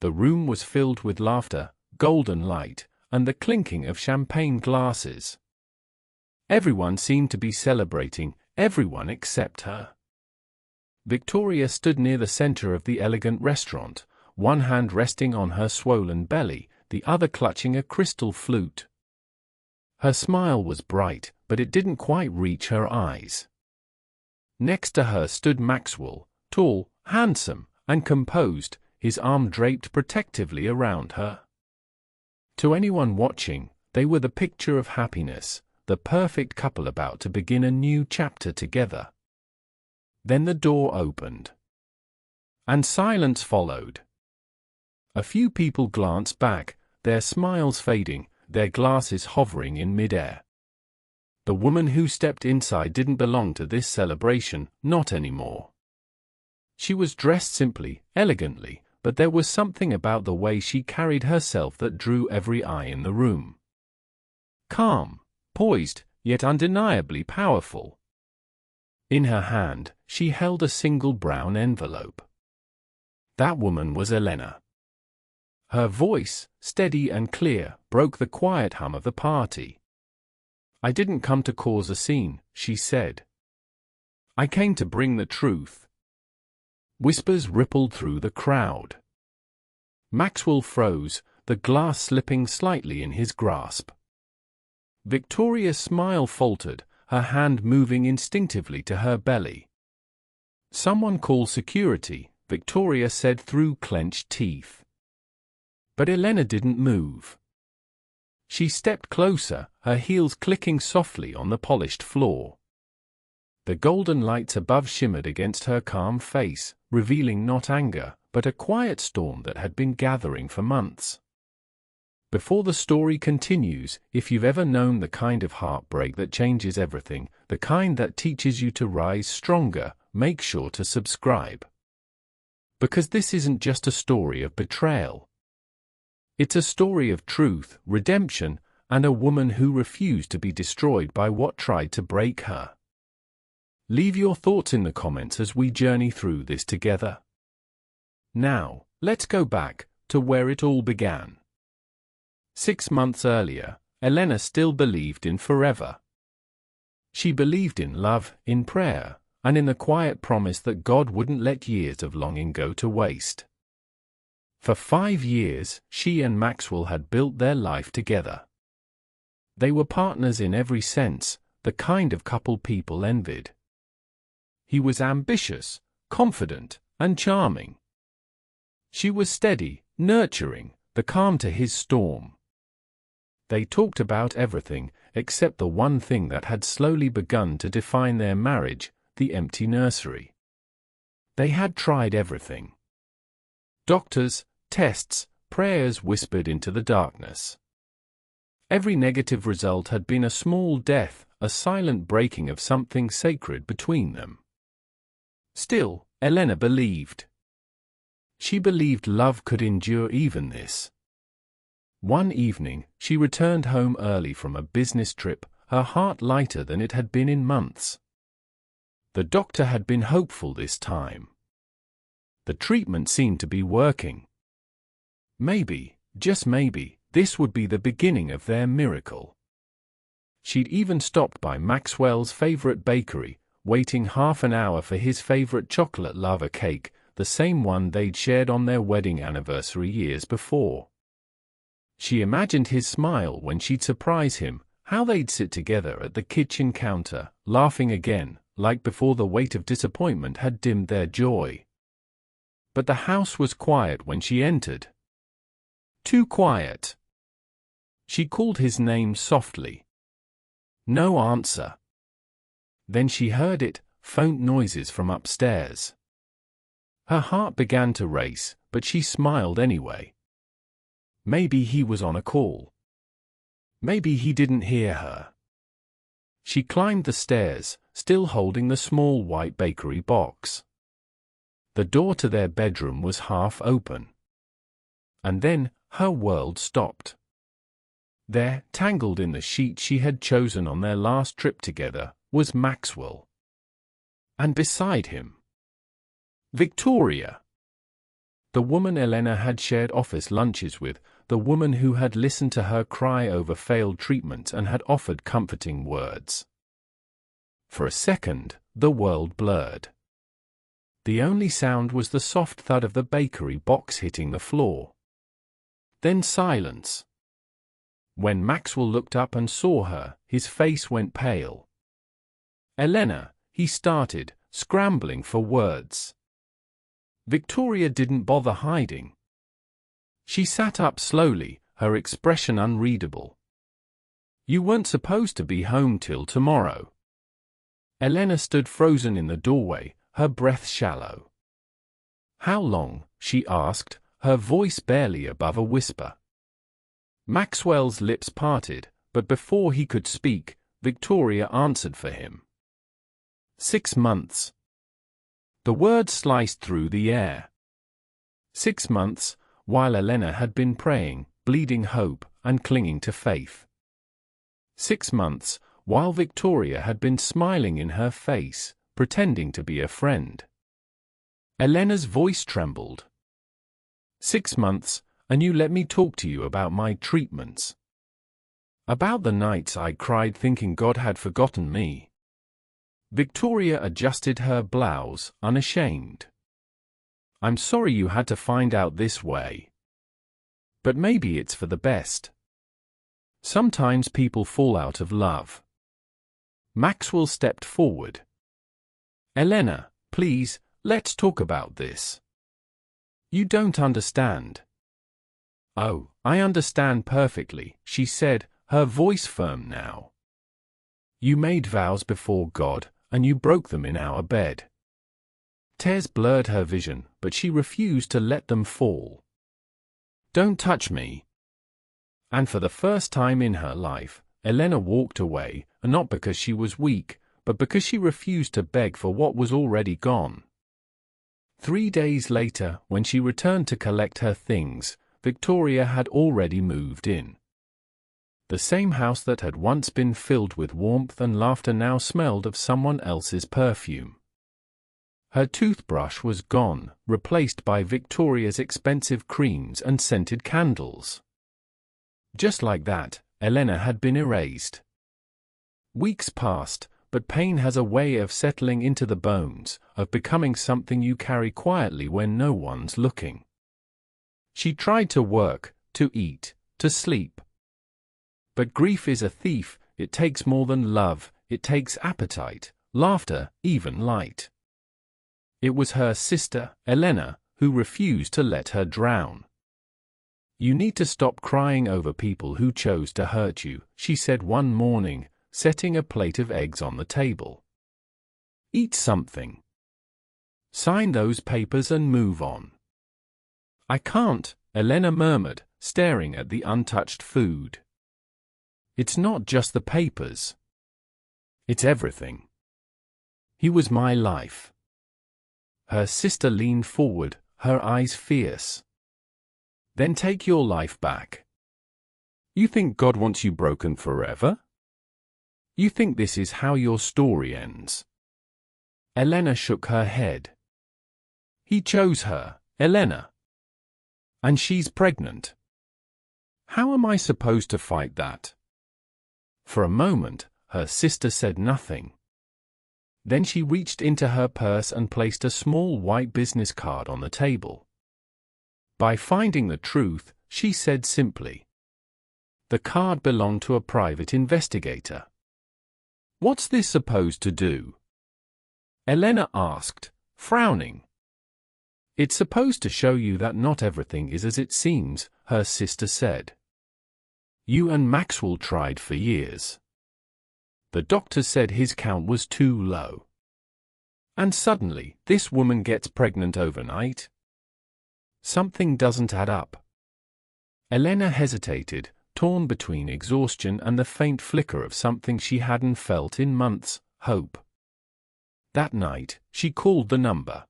The room was filled with laughter, golden light, and the clinking of champagne glasses. Everyone seemed to be celebrating, everyone except her. Victoria stood near the center of the elegant restaurant, one hand resting on her swollen belly, the other clutching a crystal flute. Her smile was bright, but it didn't quite reach her eyes. Next to her stood Maxwell, tall, handsome, and composed, his arm draped protectively around her. To anyone watching, they were the picture of happiness, the perfect couple about to begin a new chapter together. Then the door opened. And silence followed. A few people glanced back, their smiles fading, their glasses hovering in midair. The woman who stepped inside didn't belong to this celebration, not anymore. She was dressed simply, elegantly, but there was something about the way she carried herself that drew every eye in the room. Calm, poised, yet undeniably powerful. In her hand, she held a single brown envelope. That woman was Elena. Her voice, steady and clear, broke the quiet hum of the party. "I didn't come to cause a scene," she said. "I came to bring the truth." Whispers rippled through the crowd. Maxwell froze, the glass slipping slightly in his grasp. Victoria's smile faltered, her hand moving instinctively to her belly. "Someone call security," Victoria said through clenched teeth. But Elena didn't move. She stepped closer, her heels clicking softly on the polished floor. The golden lights above shimmered against her calm face, revealing not anger, but a quiet storm that had been gathering for months. Before the story continues, if you've ever known the kind of heartbreak that changes everything, the kind that teaches you to rise stronger, make sure to subscribe. Because this isn't just a story of betrayal. It's a story of truth, redemption, and a woman who refused to be destroyed by what tried to break her. Leave your thoughts in the comments as we journey through this together. Now, let's go back to where it all began. 6 months earlier, Elena still believed in forever. She believed in love, in prayer, and in the quiet promise that God wouldn't let years of longing go to waste. For 5 years, she and Maxwell had built their life together. They were partners in every sense, the kind of couple people envied. He was ambitious, confident, and charming. She was steady, nurturing, the calm to his storm. They talked about everything, except the one thing that had slowly begun to define their marriage, the empty nursery. They had tried everything. Doctors, tests, prayers whispered into the darkness. Every negative result had been a small death, a silent breaking of something sacred between them. Still, Elena believed. She believed love could endure even this. One evening, she returned home early from a business trip, her heart lighter than it had been in months. The doctor had been hopeful this time. The treatment seemed to be working. Maybe, just maybe, this would be the beginning of their miracle. She'd even stopped by Maxwell's favorite bakery, waiting half an hour for his favorite chocolate lava cake, the same one they'd shared on their wedding anniversary years before. She imagined his smile when she'd surprise him, how they'd sit together at the kitchen counter, laughing again, like before the weight of disappointment had dimmed their joy. But the house was quiet when she entered. Too quiet. She called his name softly. No answer. Then she heard it, faint noises from upstairs. Her heart began to race, but she smiled anyway. Maybe he was on a call. Maybe he didn't hear her. She climbed the stairs, still holding the small white bakery box. The door to their bedroom was half open. And then, her world stopped. There, tangled in the sheet she had chosen on their last trip together, was Maxwell. And beside him, Victoria. The woman Elena had shared office lunches with, the woman who had listened to her cry over failed treatments and had offered comforting words. For a second, the world blurred. The only sound was the soft thud of the bakery box hitting the floor. Then silence. When Maxwell looked up and saw her, his face went pale. "Elena," he started, scrambling for words. Victoria didn't bother hiding. She sat up slowly, her expression unreadable. "You weren't supposed to be home till tomorrow." Elena stood frozen in the doorway, her breath shallow. "How long?" she asked, her voice barely above a whisper. Maxwell's lips parted, but before he could speak, Victoria answered for him. 6 months. The word sliced through the air. 6 months, while Elena had been praying, bleeding hope, and clinging to faith. 6 months, while Victoria had been smiling in her face, pretending to be a friend. Elena's voice trembled. 6 months, and you let me talk to you about my treatments. About the nights I cried thinking God had forgotten me. Victoria adjusted her blouse, unashamed. "I'm sorry you had to find out this way. But maybe it's for the best. Sometimes people fall out of love." Maxwell stepped forward. "Elena, please, let's talk about this. You don't understand." "Oh, I understand perfectly," she said, her voice firm now. "You made vows before God, and you broke them in our bed." Tears blurred her vision, but she refused to let them fall. "Don't touch me." And for the first time in her life, Elena walked away, not because she was weak, but because she refused to beg for what was already gone. 3 days later, when she returned to collect her things, Victoria had already moved in. The same house that had once been filled with warmth and laughter now smelled of someone else's perfume. Her toothbrush was gone, replaced by Victoria's expensive creams and scented candles. Just like that, Elena had been erased. Weeks passed, but pain has a way of settling into the bones, of becoming something you carry quietly when no one's looking. She tried to work, to eat, to sleep. But grief is a thief. It takes more than love, it takes appetite, laughter, even light. It was her sister, Elena, who refused to let her drown. "You need to stop crying over people who chose to hurt you," she said one morning, setting a plate of eggs on the table. "Eat something. Sign those papers and move on." "I can't," Elena murmured, staring at the untouched food. "It's not just the papers. It's everything. He was my life." Her sister leaned forward, her eyes fierce. "Then take your life back. You think God wants you broken forever? You think this is how your story ends?" Elena shook her head. "He chose her, Elena. And she's pregnant. How am I supposed to fight that?" For a moment, her sister said nothing. Then she reached into her purse and placed a small white business card on the table. "By finding the truth," she said simply. The card belonged to a private investigator. "What's this supposed to do?" Elena asked, frowning. "It's supposed to show you that not everything is as it seems," her sister said. "You and Maxwell tried for years. The doctor said his count was too low. And suddenly, this woman gets pregnant overnight? Something doesn't add up." Elena hesitated, torn between exhaustion and the faint flicker of something she hadn't felt in months, hope. That night, she called the number.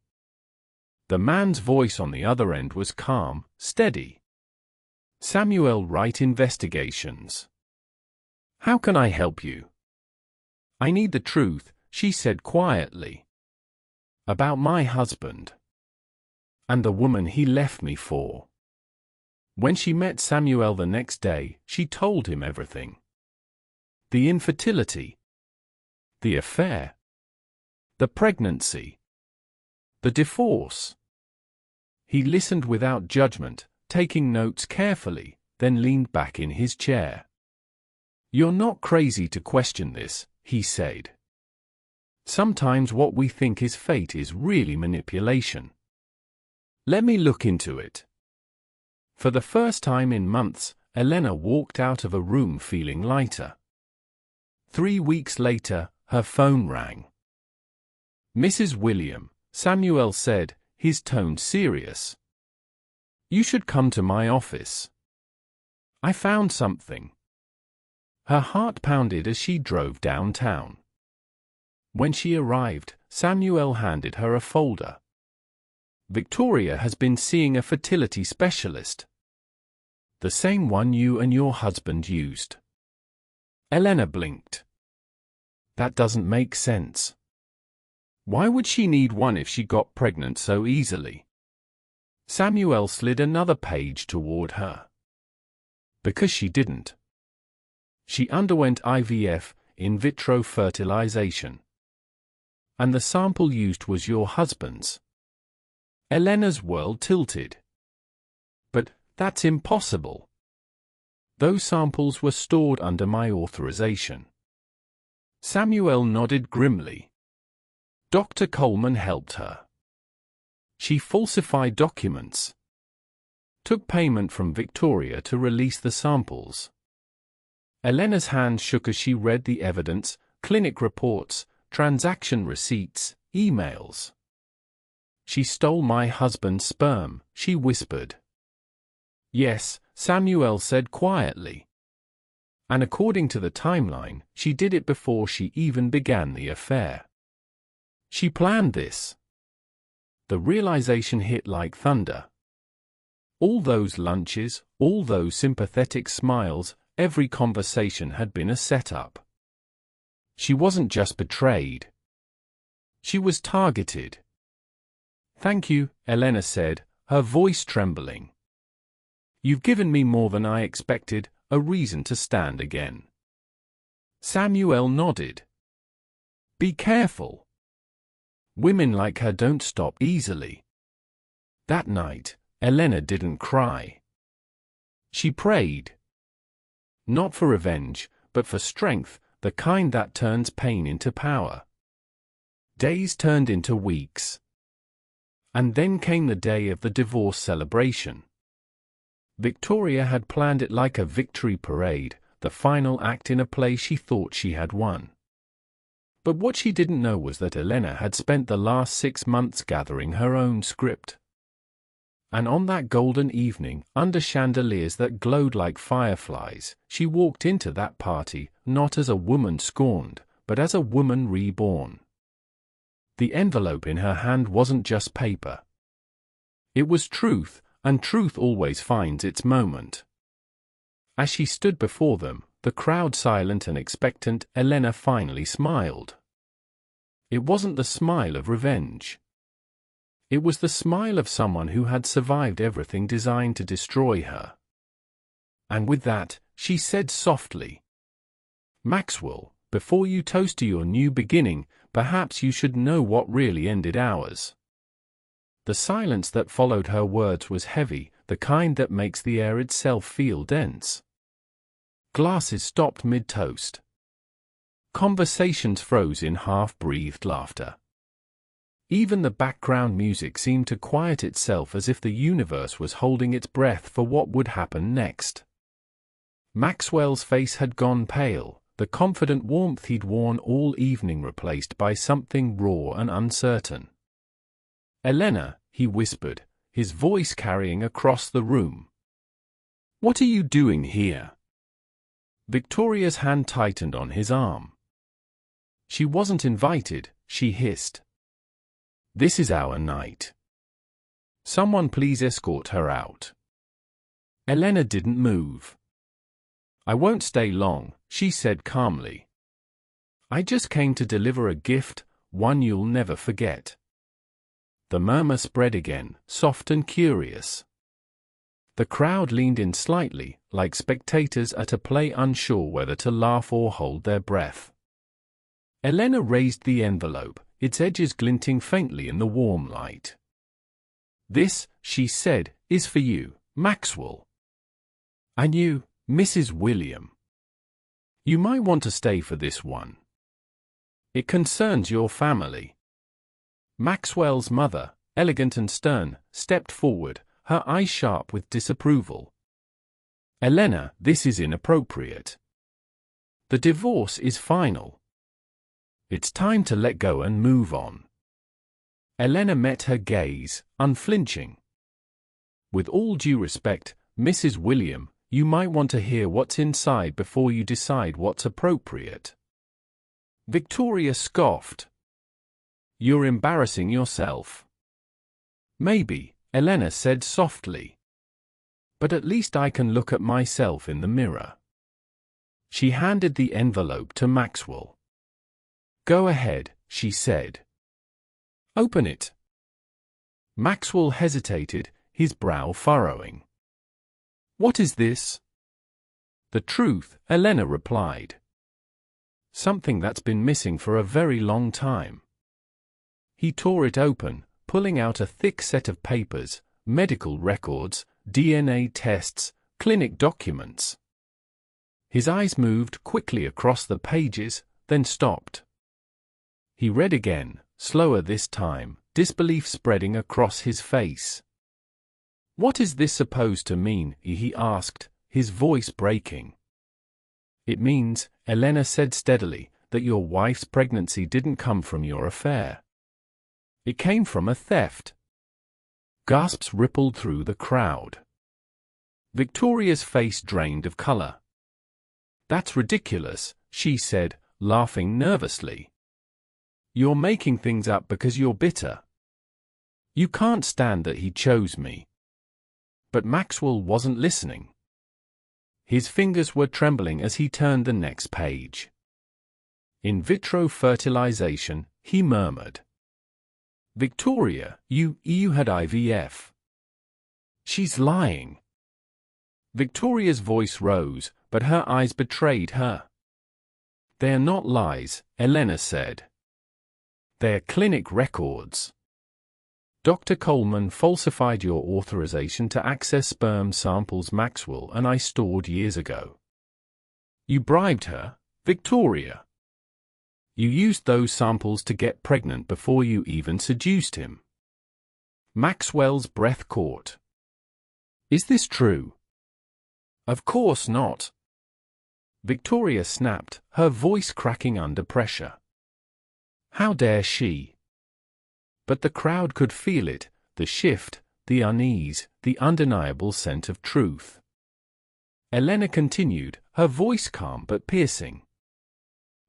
The man's voice on the other end was calm, steady. "Samuel Wright Investigations. How can I help you?" "I need the truth," she said quietly. "About my husband." And the woman he left me for. When she met Samuel the next day, she told him everything. The infertility. The affair. The pregnancy. The divorce. He listened without judgment, taking notes carefully, then leaned back in his chair. "You're not crazy to question this," he said. "Sometimes what we think is fate is really manipulation. Let me look into it." For the first time in months, Elena walked out of a room feeling lighter. 3 weeks later, her phone rang. "Mrs. William," Samuel said, his tone serious. "You should come to my office. I found something." Her heart pounded as she drove downtown. When she arrived, Samuel handed her a folder. "Victoria has been seeing a fertility specialist. The same one you and your husband used." Elena blinked. "That doesn't make sense. Why would she need one if she got pregnant so easily?" Samuel slid another page toward her. "Because she didn't. She underwent IVF, in vitro fertilization. And the sample used was your husband's." Elena's world tilted. "But that's impossible. Those samples were stored under my authorization." Samuel nodded grimly. Dr. Coleman helped her. She falsified documents. Took payment from Victoria to release the samples. Elena's hand shook as she read the evidence, clinic reports, transaction receipts, emails. "She stole my husband's sperm," she whispered. "Yes," Samuel said quietly. "And according to the timeline, she did it before she even began the affair. She planned this." The realization hit like thunder. All those lunches, all those sympathetic smiles, every conversation had been a setup. She wasn't just betrayed. She was targeted. "Thank you," Elena said, her voice trembling. "You've given me more than I expected, a reason to stand again." Samuel nodded. "Be careful. Women like her don't stop easily." That night, Elena didn't cry. She prayed. Not for revenge, but for strength, the kind that turns pain into power. Days turned into weeks. And then came the day of the divorce celebration. Victoria had planned it like a victory parade, the final act in a play she thought she had won. But what she didn't know was that Elena had spent the last 6 months gathering her own script. And on that golden evening, under chandeliers that glowed like fireflies, she walked into that party, not as a woman scorned, but as a woman reborn. The envelope in her hand wasn't just paper. It was truth, and truth always finds its moment. As she stood before them, the crowd silent and expectant, Elena finally smiled. It wasn't the smile of revenge. It was the smile of someone who had survived everything designed to destroy her. And with that, she said softly, "Maxwell, before you toast to your new beginning, perhaps you should know what really ended ours." The silence that followed her words was heavy, the kind that makes the air itself feel dense. Glasses stopped mid-toast. Conversations froze in half-breathed laughter. Even the background music seemed to quiet itself as if the universe was holding its breath for what would happen next. Maxwell's face had gone pale, the confident warmth he'd worn all evening replaced by something raw and uncertain. "Elena," he whispered, his voice carrying across the room. "What are you doing here?" Victoria's hand tightened on his arm. "She wasn't invited," she hissed. "This is our night. Someone please escort her out." Elena didn't move. "I won't stay long," she said calmly. "I just came to deliver a gift, one you'll never forget." The murmur spread again, soft and curious. The crowd leaned in slightly, like spectators at a play unsure whether to laugh or hold their breath. Elena raised the envelope, its edges glinting faintly in the warm light. "This," she said, "is for you, Maxwell. And you, Mrs. William. You might want to stay for this one. It concerns your family." Maxwell's mother, elegant and stern, stepped forward, her eyes sharp with disapproval. "Elena, this is inappropriate. The divorce is final. It's time to let go and move on." Elena met her gaze, unflinching. "With all due respect, Mrs. William, you might want to hear what's inside before you decide what's appropriate." Victoria scoffed. "You're embarrassing yourself." "Maybe," Elena said softly. "But at least I can look at myself in the mirror." She handed the envelope to Maxwell. "Go ahead," she said. "Open it." Maxwell hesitated, his brow furrowing. "What is this?" "The truth," Elena replied. "Something that's been missing for a very long time." He tore it open, pulling out a thick set of papers, medical records, DNA tests, clinic documents. His eyes moved quickly across the pages, then stopped. He read again, slower this time, disbelief spreading across his face. "What is this supposed to mean?" he asked, his voice breaking. "It means," Elena said steadily, "that your wife's pregnancy didn't come from your affair. It came from a theft." Gasps rippled through the crowd. Victoria's face drained of color. "That's ridiculous," she said, laughing nervously. "You're making things up because you're bitter. You can't stand that he chose me." But Maxwell wasn't listening. His fingers were trembling as he turned the next page. "In vitro fertilization," he murmured. "Victoria, you had IVF." "She's lying." Victoria's voice rose, but her eyes betrayed her. "They're not lies," Elena said. "They're clinic records. Dr. Coleman falsified your authorization to access sperm samples Maxwell and I stored years ago. You bribed her, Victoria. You used those samples to get pregnant before you even seduced him." Maxwell's breath caught. "Is this true?" "Of course not." Victoria snapped, her voice cracking under pressure. How dare she? But the crowd could feel it, the shift, the unease, the undeniable scent of truth. Elena continued, her voice calm but piercing.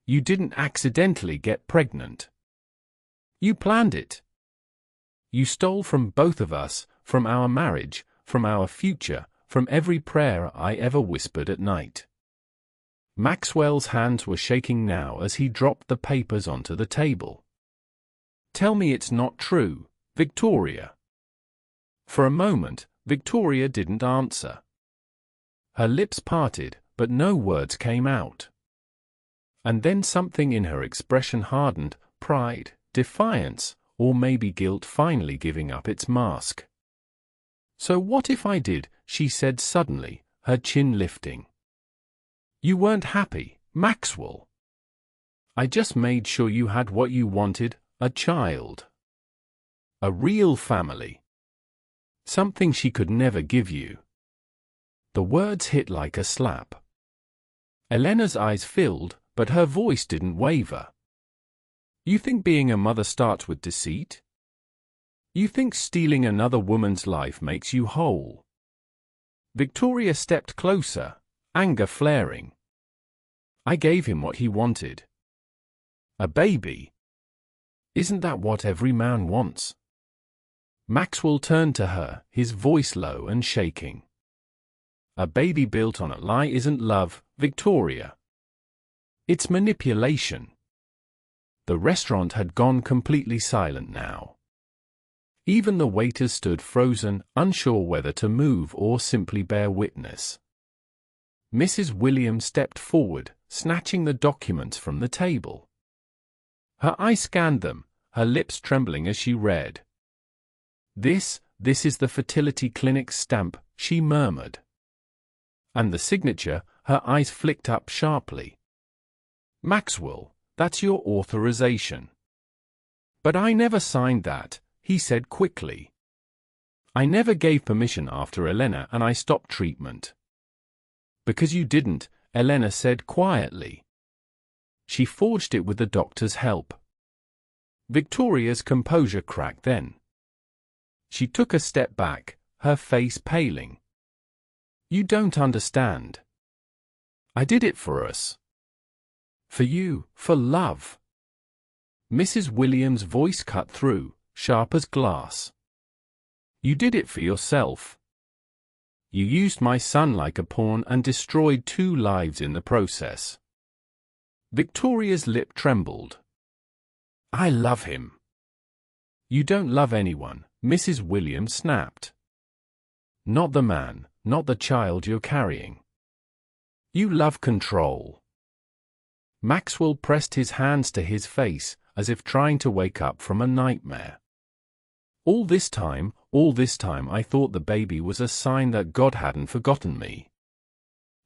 "You didn't accidentally get pregnant. You planned it. You stole from both of us, from our marriage, from our future, from every prayer I ever whispered at night." Maxwell's hands were shaking now as he dropped the papers onto the table. "Tell me it's not true, Victoria." For a moment, Victoria didn't answer. Her lips parted, but no words came out. And then something in her expression hardened, pride, defiance, or maybe guilt finally giving up its mask. "So what if I did?" she said suddenly, her chin lifting. "You weren't happy, Maxwell. I just made sure you had what you wanted, a child. A real family. Something she could never give you." The words hit like a slap. Elena's eyes filled, but her voice didn't waver. "You think being a mother starts with deceit? You think stealing another woman's life makes you whole?" Victoria stepped closer, anger flaring. "I gave him what he wanted. A baby. Isn't that what every man wants?" Maxwell turned to her, his voice low and shaking. "A baby built on a lie isn't love, Victoria. It's manipulation." The restaurant had gone completely silent now. Even the waiters stood frozen, unsure whether to move or simply bear witness. Mrs. Williams stepped forward, snatching the documents from the table. Her eye scanned them, her lips trembling as she read. This is the fertility clinic's stamp," she murmured. "And the signature," her eyes flicked up sharply. "Maxwell, that's your authorization." "But I never signed that," he said quickly. "I never gave permission after Elena and I stopped treatment." "Because you didn't," Elena said quietly. "She forged it with the doctor's help." Victoria's composure cracked then. She took a step back, her face paling. "You don't understand. I did it for us. For you, for love." Mrs. Williams' voice cut through, sharp as glass. "You did it for yourself. You used my son like a pawn and destroyed 2 lives in the process." Victoria's lip trembled. "I love him." "You don't love anyone," Mrs. Williams snapped. "Not the man, not the child you're carrying. You love control." Maxwell pressed his hands to his face, as if trying to wake up from a nightmare. All this time I thought the baby was a sign that God hadn't forgotten me.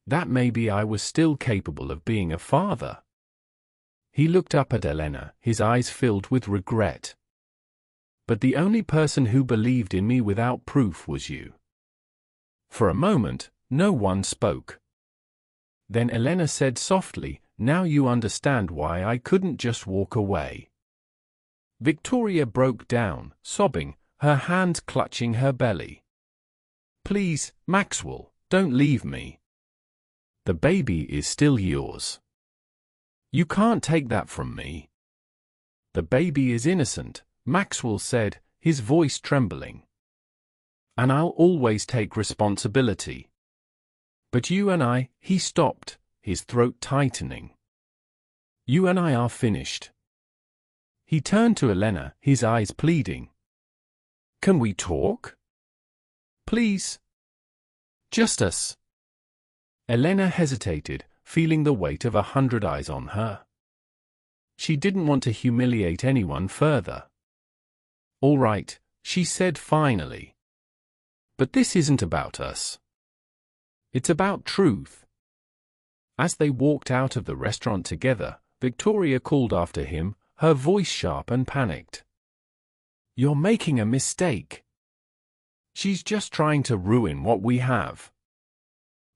That maybe I was still capable of being a father." He looked up at Elena, his eyes filled with regret. "But the only person who believed in me without proof was you." For a moment, no one spoke. Then Elena said softly, "Now you understand why I couldn't just walk away." Victoria broke down, sobbing, her hands clutching her belly. "Please, Maxwell, don't leave me. The baby is still yours. You can't take that from me." "The baby is innocent," Maxwell said, his voice trembling. "And I'll always take responsibility. But you and I," he stopped, his throat tightening. "You and I are finished." He turned to Elena, his eyes pleading. "Can we talk? Please? Just us." Elena hesitated, feeling the weight of 100 eyes on her. She didn't want to humiliate anyone further. "All right," she said finally. "But this isn't about us. It's about truth." As they walked out of the restaurant together, Victoria called after him, her voice sharp and panicked. "You're making a mistake. She's just trying to ruin what we have."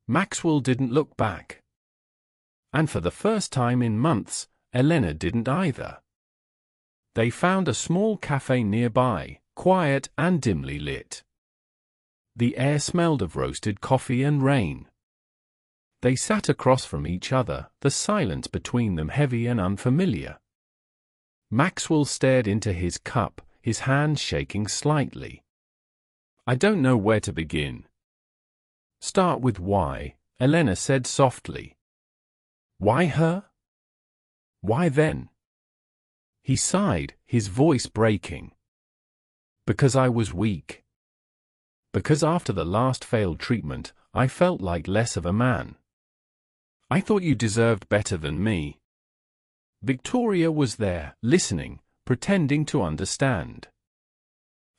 Maxwell didn't look back. And for the first time in months, Elena didn't either. They found a small cafe nearby, quiet and dimly lit. The air smelled of roasted coffee and rain. They sat across from each other, the silence between them heavy and unfamiliar. Maxwell stared into his cup, his hands shaking slightly. "I don't know where to begin." "Start with why," Elena said softly. "Why her? Why then?" He sighed, his voice breaking. "Because I was weak. Because after the last failed treatment, I felt like less of a man. I thought you deserved better than me." Victoria was there, listening, pretending to understand.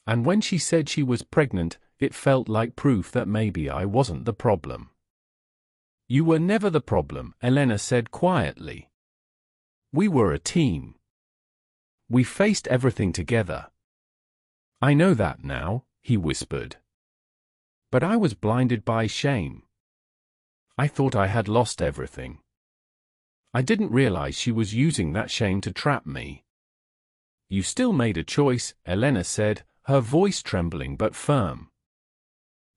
"And when she said she was pregnant, it felt like proof that maybe I wasn't the problem." "You were never the problem," Elena said quietly. "We were a team. We faced everything together." "I know that now," he whispered. "But I was blinded by shame. I thought I had lost everything. I didn't realize she was using that shame to trap me." "You still made a choice," Elena said, her voice trembling but firm.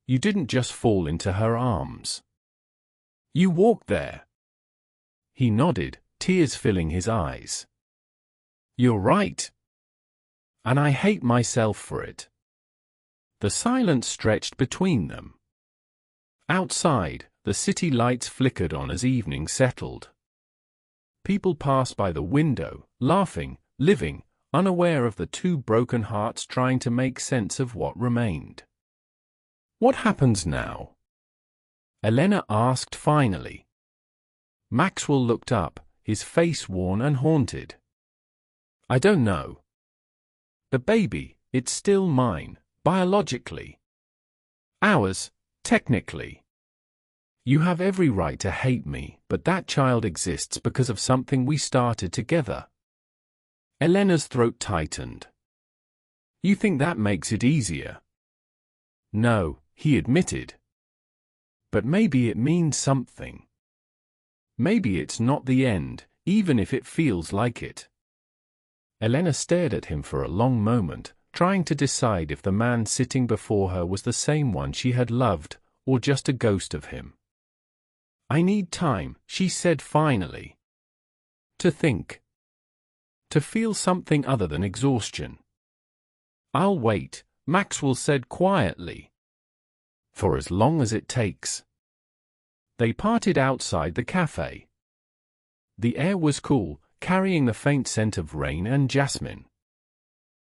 "You didn't just fall into her arms. You walked there." He nodded, tears filling his eyes. "You're right. And I hate myself for it." The silence stretched between them. Outside, the city lights flickered on as evening settled. People passed by the window, laughing, living, unaware of the two broken hearts trying to make sense of what remained. "What happens now?" Elena asked finally. Maxwell looked up, his face worn and haunted. "I don't know. The baby, it's still mine, biologically. Ours, technically. You have every right to hate me, but that child exists because of something we started together." Elena's throat tightened. "You think that makes it easier?" "No," he admitted. "But maybe it means something. Maybe it's not the end, even if it feels like it." Elena stared at him for a long moment, trying to decide if the man sitting before her was the same one she had loved, or just a ghost of him. "I need time," she said finally. "To think. To feel something other than exhaustion." "I'll wait," Maxwell said quietly. "For as long as it takes." They parted outside the cafe. The air was cool, carrying the faint scent of rain and jasmine.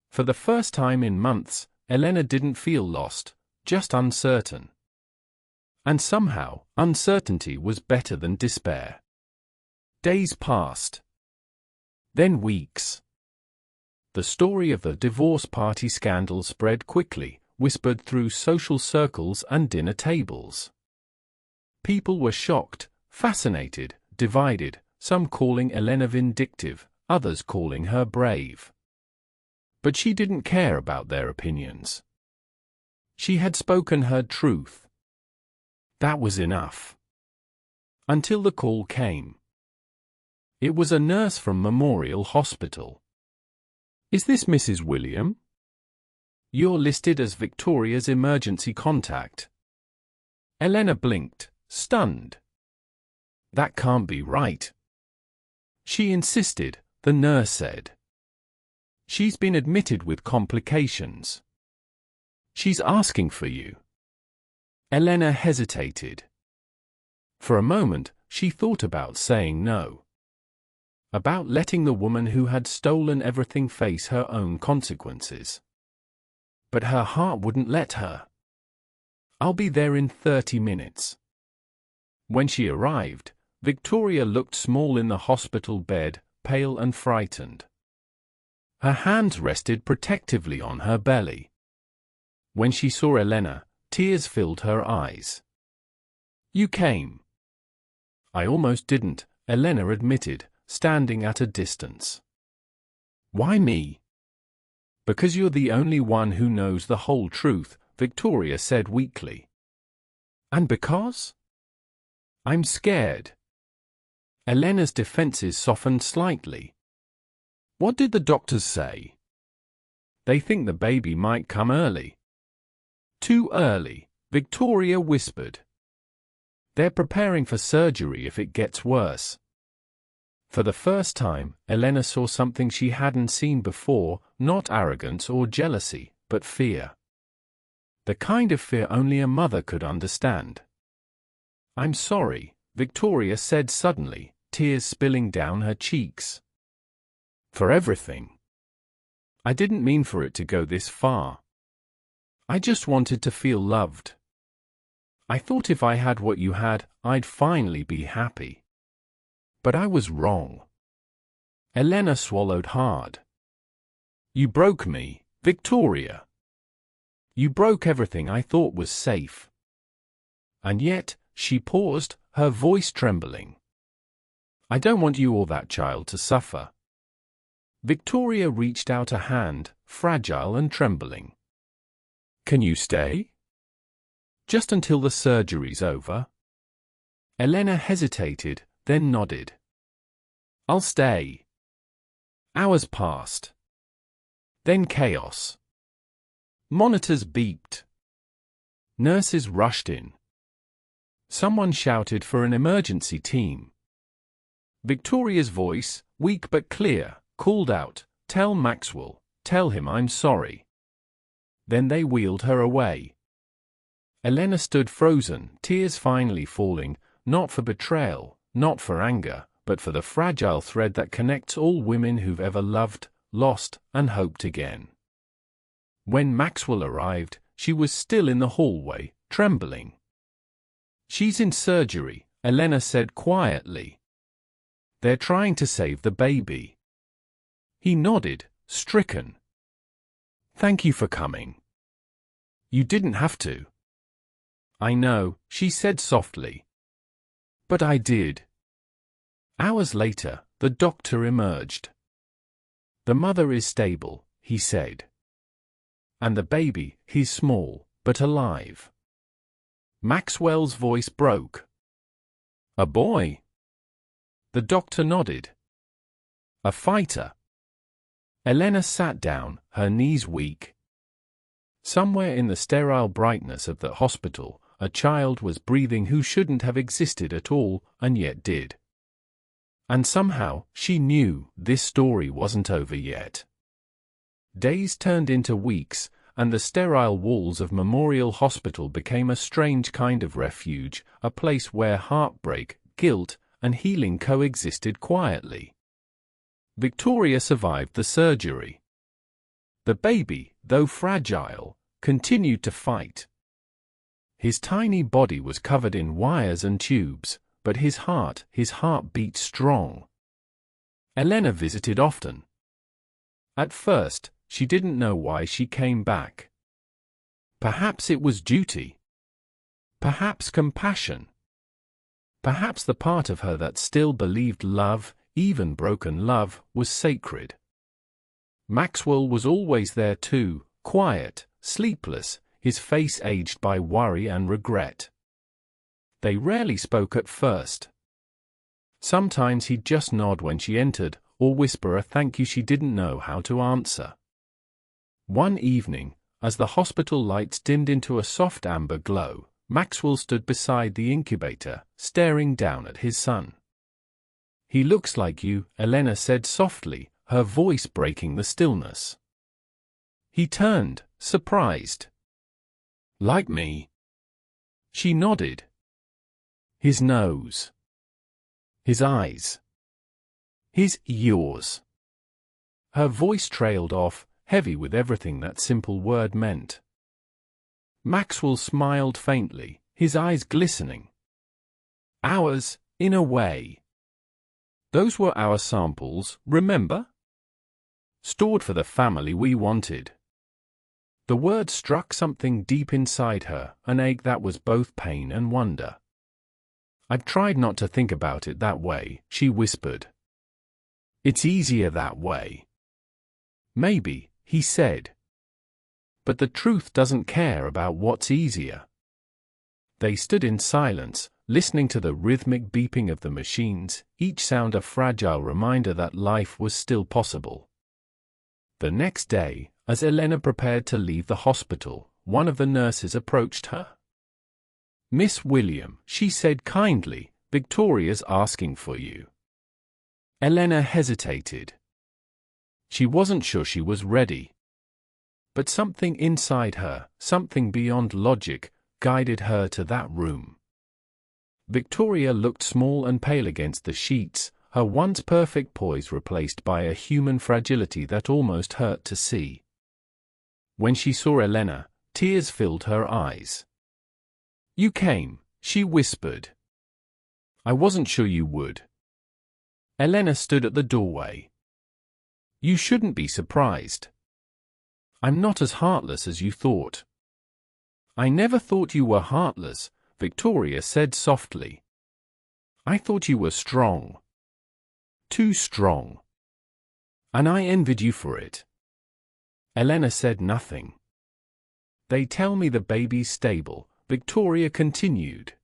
For the first time in months, Elena didn't feel lost, just uncertain. And somehow, uncertainty was better than despair. Days passed. Then weeks. The story of the divorce party scandal spread quickly, whispered through social circles and dinner tables. People were shocked, fascinated, divided, some calling Elena vindictive, others calling her brave. But she didn't care about their opinions. She had spoken her truth. That was enough. Until the call came. It was a nurse from Memorial Hospital. "Is this Mrs. William? You're listed as Victoria's emergency contact." Elena blinked, stunned. "That can't be right." She insisted, the nurse said. "She's been admitted with complications. She's asking for you." Elena hesitated. For a moment, she thought about saying no. About letting the woman who had stolen everything face her own consequences. But her heart wouldn't let her. "I'll be there in 30 minutes. When she arrived, Victoria looked small in the hospital bed, pale and frightened. Her hands rested protectively on her belly. When she saw Elena, tears filled her eyes. "You came." "I almost didn't," Elena admitted, standing at a distance. "Why me?" "Because you're the only one who knows the whole truth," Victoria said weakly. "And because?" "I'm scared." Elena's defenses softened slightly. "What did the doctors say?" "They think the baby might come early." "Too early," Victoria whispered. "They're preparing for surgery if it gets worse." For the first time, Elena saw something she hadn't seen before, not arrogance or jealousy, but fear. The kind of fear only a mother could understand. "I'm sorry," Victoria said suddenly, tears spilling down her cheeks. "For everything. I didn't mean for it to go this far. I just wanted to feel loved. I thought if I had what you had, I'd finally be happy. But I was wrong." Elena swallowed hard. "You broke me, Victoria. You broke everything I thought was safe." "And yet," she paused, her voice trembling. "I don't want you or that child to suffer." Victoria reached out a hand, fragile and trembling. "Can you stay? Just until the surgery's over?" Elena hesitated, then nodded. "I'll stay." Hours passed. Then chaos. Monitors beeped. Nurses rushed in. Someone shouted for an emergency team. Victoria's voice, weak but clear, called out, "Tell Maxwell, tell him I'm sorry." Then they wheeled her away. Elena stood frozen, tears finally falling, not for betrayal, not for anger, but for the fragile thread that connects all women who've ever loved, lost, and hoped again. When Maxwell arrived, she was still in the hallway, trembling. "She's in surgery," Elena said quietly. "They're trying to save the baby." He nodded, stricken. "Thank you for coming." "You didn't have to." "I know," she said softly. "But I did." Hours later, the doctor emerged. "The mother is stable," he said. "And the baby, he's small, but alive." Maxwell's voice broke. "A boy?" The doctor nodded. "A fighter." Elena sat down, her knees weak. Somewhere in the sterile brightness of the hospital, a child was breathing who shouldn't have existed at all, and yet did. And somehow, she knew this story wasn't over yet. Days turned into weeks, and the sterile walls of Memorial Hospital became a strange kind of refuge, a place where heartbreak, guilt, and healing coexisted quietly. Victoria survived the surgery. The baby, though fragile, continued to fight. His tiny body was covered in wires and tubes, but his heart beat strong. Elena visited often. At first, she didn't know why she came back. Perhaps it was duty. Perhaps compassion. Perhaps the part of her that still believed love, even broken love, was sacred. Maxwell was always there too, quiet, sleepless, his face aged by worry and regret. They rarely spoke at first. Sometimes he'd just nod when she entered, or whisper a thank you she didn't know how to answer. One evening, as the hospital lights dimmed into a soft amber glow, Maxwell stood beside the incubator, staring down at his son. "He looks like you," Elena said softly, her voice breaking the stillness. He turned, surprised. "Like me?" She nodded. "His nose. His eyes. Yours." Her voice trailed off, heavy with everything that simple word meant. Maxwell smiled faintly, his eyes glistening. "Ours, in a way. Those were our samples, remember? Stored for the family we wanted." The word struck something deep inside her, an ache that was both pain and wonder. "I've tried not to think about it that way," she whispered. "It's easier that way." "Maybe," he said. "But the truth doesn't care about what's easier." They stood in silence, listening to the rhythmic beeping of the machines, each sound a fragile reminder that life was still possible. The next day, as Elena prepared to leave the hospital, one of the nurses approached her. "Miss William," she said kindly, "Victoria's asking for you." Elena hesitated. She wasn't sure she was ready. But something inside her, something beyond logic, guided her to that room. Victoria looked small and pale against the sheets, her once perfect poise replaced by a human fragility that almost hurt to see. When she saw Elena, tears filled her eyes. "You came," she whispered. "I wasn't sure you would." Elena stood at the doorway. "You shouldn't be surprised. I'm not as heartless as you thought." "I never thought you were heartless," Victoria said softly. "I thought you were strong. Too strong. And I envied you for it." Elena said nothing. "They tell me the baby's stable," Victoria continued.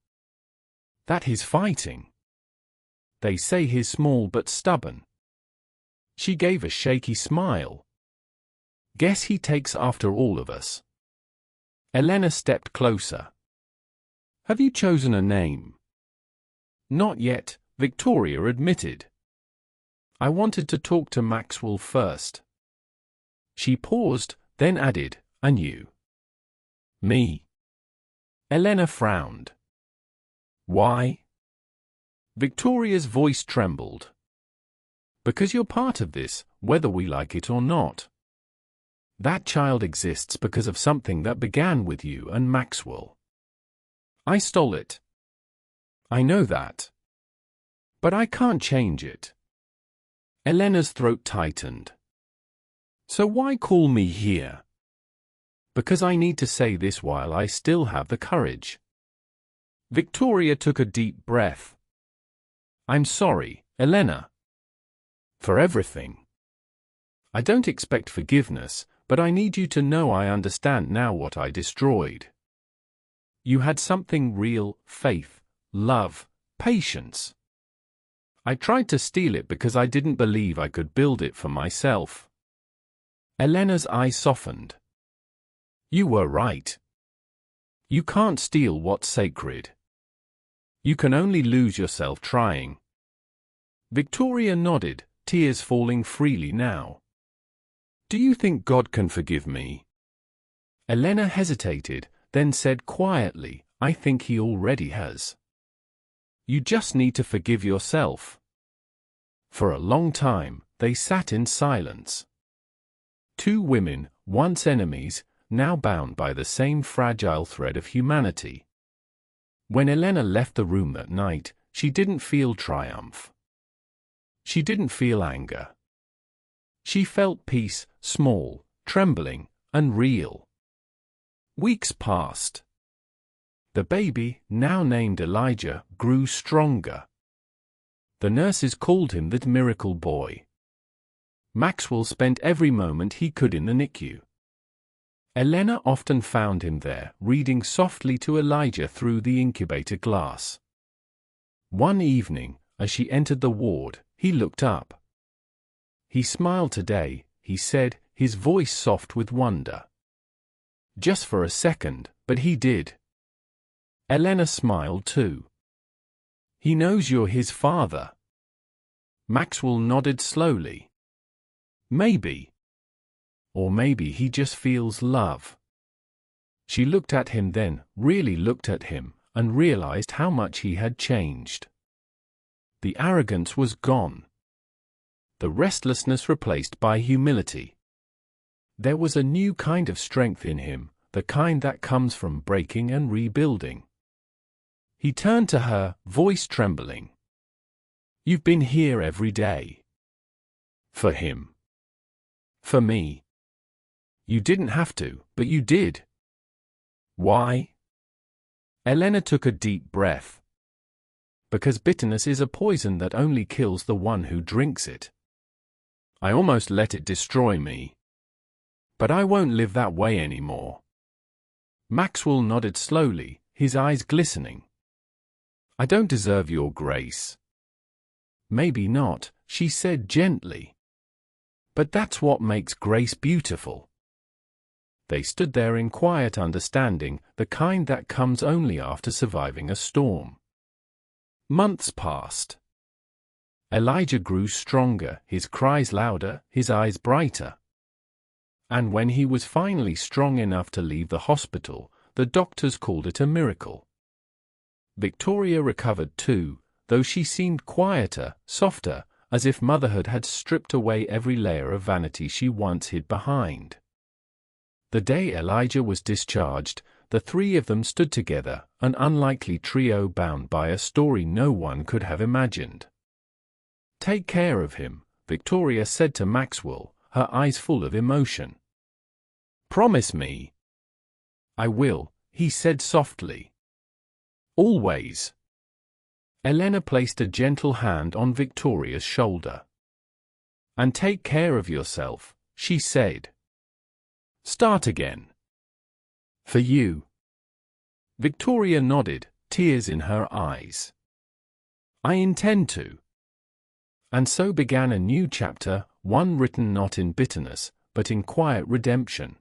"That he's fighting. They say he's small but stubborn." She gave a shaky smile. "Guess he takes after all of us." Elena stepped closer. "Have you chosen a name?" "Not yet," Victoria admitted. "I wanted to talk to Maxwell first." She paused, then added, "And you?" "Me." Elena frowned. "Why?" Victoria's voice trembled. "Because you're part of this," whether we like it or not. That child exists because of something that began with you and Maxwell. I stole it. I know that. But I can't change it. Elena's throat tightened. So why call me here? Because I need to say this while I still have the courage. Victoria took a deep breath. I'm sorry, Elena. For everything. I don't expect forgiveness, but I need you to know I understand now what I destroyed. You had something real: faith, love, patience. I tried to steal it because I didn't believe I could build it for myself. Elena's eyes softened. You were right. You can't steal what's sacred. You can only lose yourself trying. Victoria nodded, tears falling freely now. Do you think God can forgive me? Elena hesitated, then said quietly, I think he already has. You just need to forgive yourself. For a long time, they sat in silence. Two women, once enemies, now bound by the same fragile thread of humanity. When Elena left the room that night, she didn't feel triumph. She didn't feel anger. She felt peace, small, trembling, and real. Weeks passed. The baby, now named Elijah, grew stronger. The nurses called him the miracle boy. Maxwell spent every moment he could in the NICU. Elena often found him there, reading softly to Elijah through the incubator glass. One evening, as she entered the ward, he looked up. He smiled today, he said, his voice soft with wonder. Just for a second, but he did. Elena smiled too. He knows you're his father. Maxwell nodded slowly. Maybe. Or maybe he just feels love. She looked at him then, really looked at him, and realized how much he had changed. The arrogance was gone. The restlessness replaced by humility. There was a new kind of strength in him, the kind that comes from breaking and rebuilding. He turned to her, voice trembling. You've been here every day. For him. For me. You didn't have to, but you did. Why? Elena took a deep breath. Because bitterness is a poison that only kills the one who drinks it. I almost let it destroy me. But I won't live that way anymore. Maxwell nodded slowly, his eyes glistening. I don't deserve your grace. Maybe not, she said gently. But that's what makes grace beautiful. They stood there in quiet understanding, the kind that comes only after surviving a storm. Months passed. Elijah grew stronger, his cries louder, his eyes brighter. And when he was finally strong enough to leave the hospital, the doctors called it a miracle. Victoria recovered too, though she seemed quieter, softer, as if motherhood had stripped away every layer of vanity she once hid behind. The day Elijah was discharged, the three of them stood together, an unlikely trio bound by a story no one could have imagined. Take care of him, Victoria said to Maxwell, her eyes full of emotion. Promise me. I will, he said softly. Always. Elena placed a gentle hand on Victoria's shoulder. And take care of yourself, she said. Start again. For you. Victoria nodded, tears in her eyes. I intend to. And so began a new chapter, one written not in bitterness, but in quiet redemption.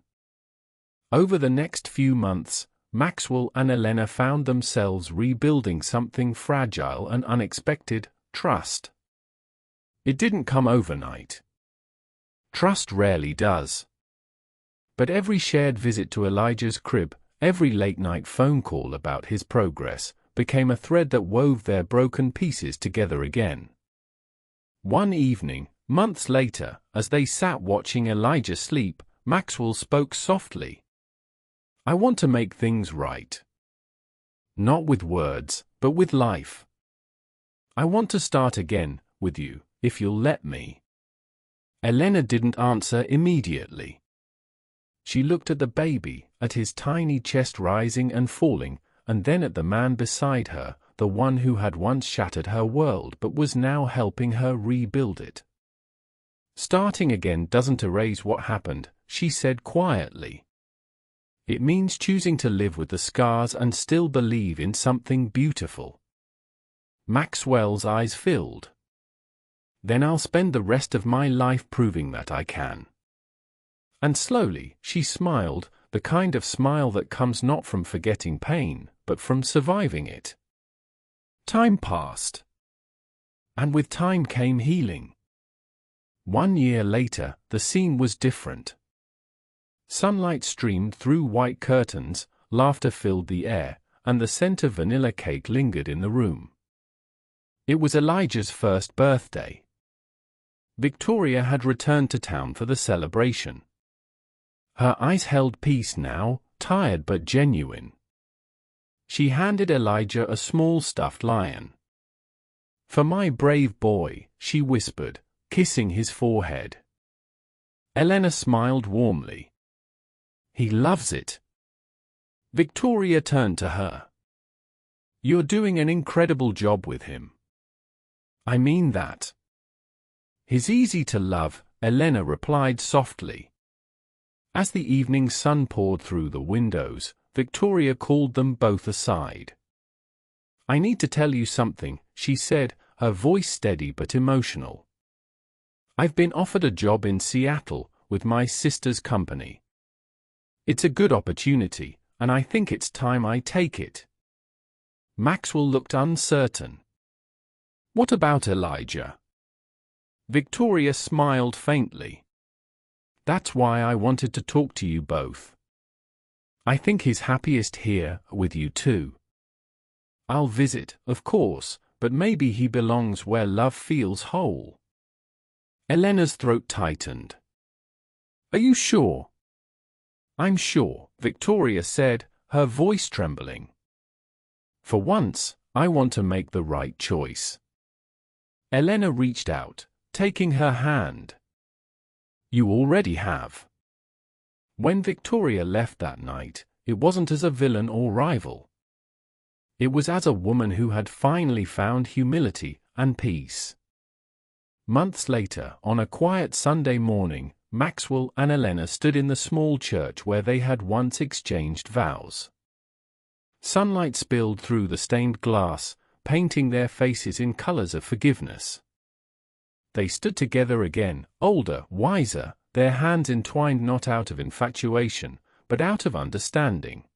Over the next few months, Maxwell and Elena found themselves rebuilding something fragile and unexpected: trust. It didn't come overnight. Trust rarely does. But every shared visit to Elijah's crib, every late-night phone call about his progress, became a thread that wove their broken pieces together again. One evening, Months later, as they sat watching Elijah sleep, Maxwell spoke softly. "I want to make things right. Not with words, but with life. I want to start again, with you, if you'll let me." Elena didn't answer immediately. She looked at the baby, at his tiny chest rising and falling, and then at the man beside her, the one who had once shattered her world but was now helping her rebuild it. "Starting again doesn't erase what happened," she said quietly. "It means choosing to live with the scars and still believe in something beautiful." Maxwell's eyes filled. "Then I'll spend the rest of my life proving that I can." And slowly, she smiled, the kind of smile that comes not from forgetting pain, but from surviving it. Time passed. And with time came healing. 1 year later, the scene was different. Sunlight streamed through white curtains, laughter filled the air, and the scent of vanilla cake lingered in the room. It was Elijah's first birthday. Victoria had returned to town for the celebration. Her eyes held peace now, tired but genuine. She handed Elijah a small stuffed lion. "For my brave boy," she whispered, kissing his forehead. Elena smiled warmly. "He loves it." Victoria turned to her. "You're doing an incredible job with him." "I mean that." "He's easy to love," Elena replied softly. As the evening sun poured through the windows, Victoria called them both aside. "I need to tell you something," she said, her voice steady but emotional. "I've been offered a job in Seattle, with my sister's company. It's a good opportunity, and I think it's time I take it." Maxwell looked uncertain. "What about Elijah?" Victoria smiled faintly. "That's why I wanted to talk to you both. I think he's happiest here, with you too. I'll visit, of course, but maybe he belongs where love feels whole." Elena's throat tightened. "Are you sure?" "I'm sure," Victoria said, her voice trembling. "For once, I want to make the right choice." Elena reached out, taking her hand. "You already have." When Victoria left that night, it wasn't as a villain or rival. It was as a woman who had finally found humility and peace. Months later, on a quiet Sunday morning, Maxwell and Elena stood in the small church where they had once exchanged vows. Sunlight spilled through the stained glass, painting their faces in colors of forgiveness. They stood together again, older, wiser, their hands entwined not out of infatuation, but out of understanding.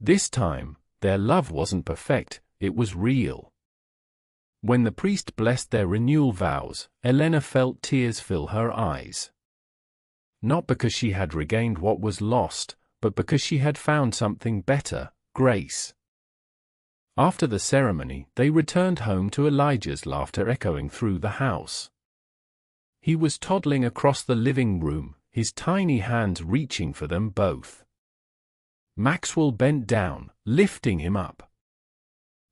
This time, their love wasn't perfect, it was real. When the priest blessed their renewal vows, Elena felt tears fill her eyes. Not because she had regained what was lost, but because she had found something better, grace. After the ceremony, they returned home to Elijah's laughter echoing through the house. He was toddling across the living room, his tiny hands reaching for them both. Maxwell bent down, lifting him up.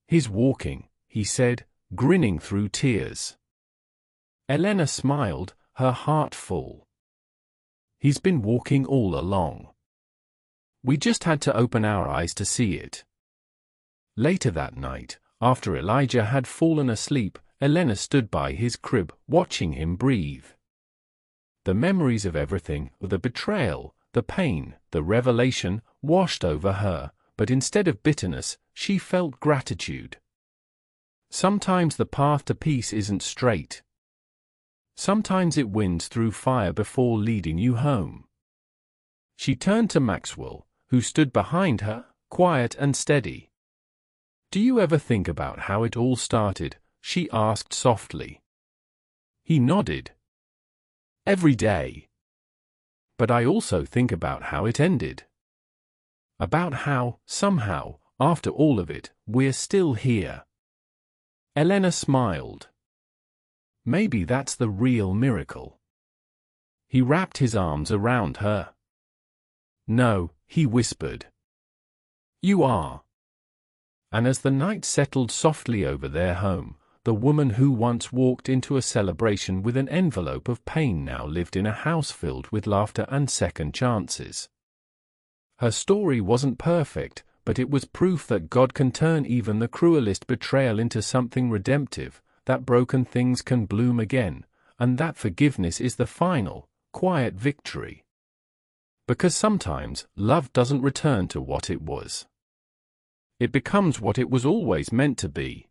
"He's walking," he said, grinning through tears. Elena smiled, her heart full. "He's been walking all along. We just had to open our eyes to see it." Later that night, after Elijah had fallen asleep, Elena stood by his crib, watching him breathe. The memories of everything, the betrayal, the pain, the revelation, washed over her, but instead of bitterness, she felt gratitude. Sometimes the path to peace isn't straight. Sometimes it wins through fire before leading you home. She turned to Maxwell, who stood behind her, quiet and steady. "Do you ever think about how it all started?" she asked softly. He nodded. "Every day. But I also think about how it ended. About how, somehow, after all of it, we're still here." Elena smiled. Maybe that's the real miracle. He wrapped his arms around her. No, he whispered. You are. And as the night settled softly over their home, the woman who once walked into a celebration with an envelope of pain now lived in a house filled with laughter and second chances. Her story wasn't perfect, but it was proof that God can turn even the cruelest betrayal into something redemptive, that broken things can bloom again, and that forgiveness is the final, quiet victory. Because sometimes, love doesn't return to what it was. It becomes what it was always meant to be.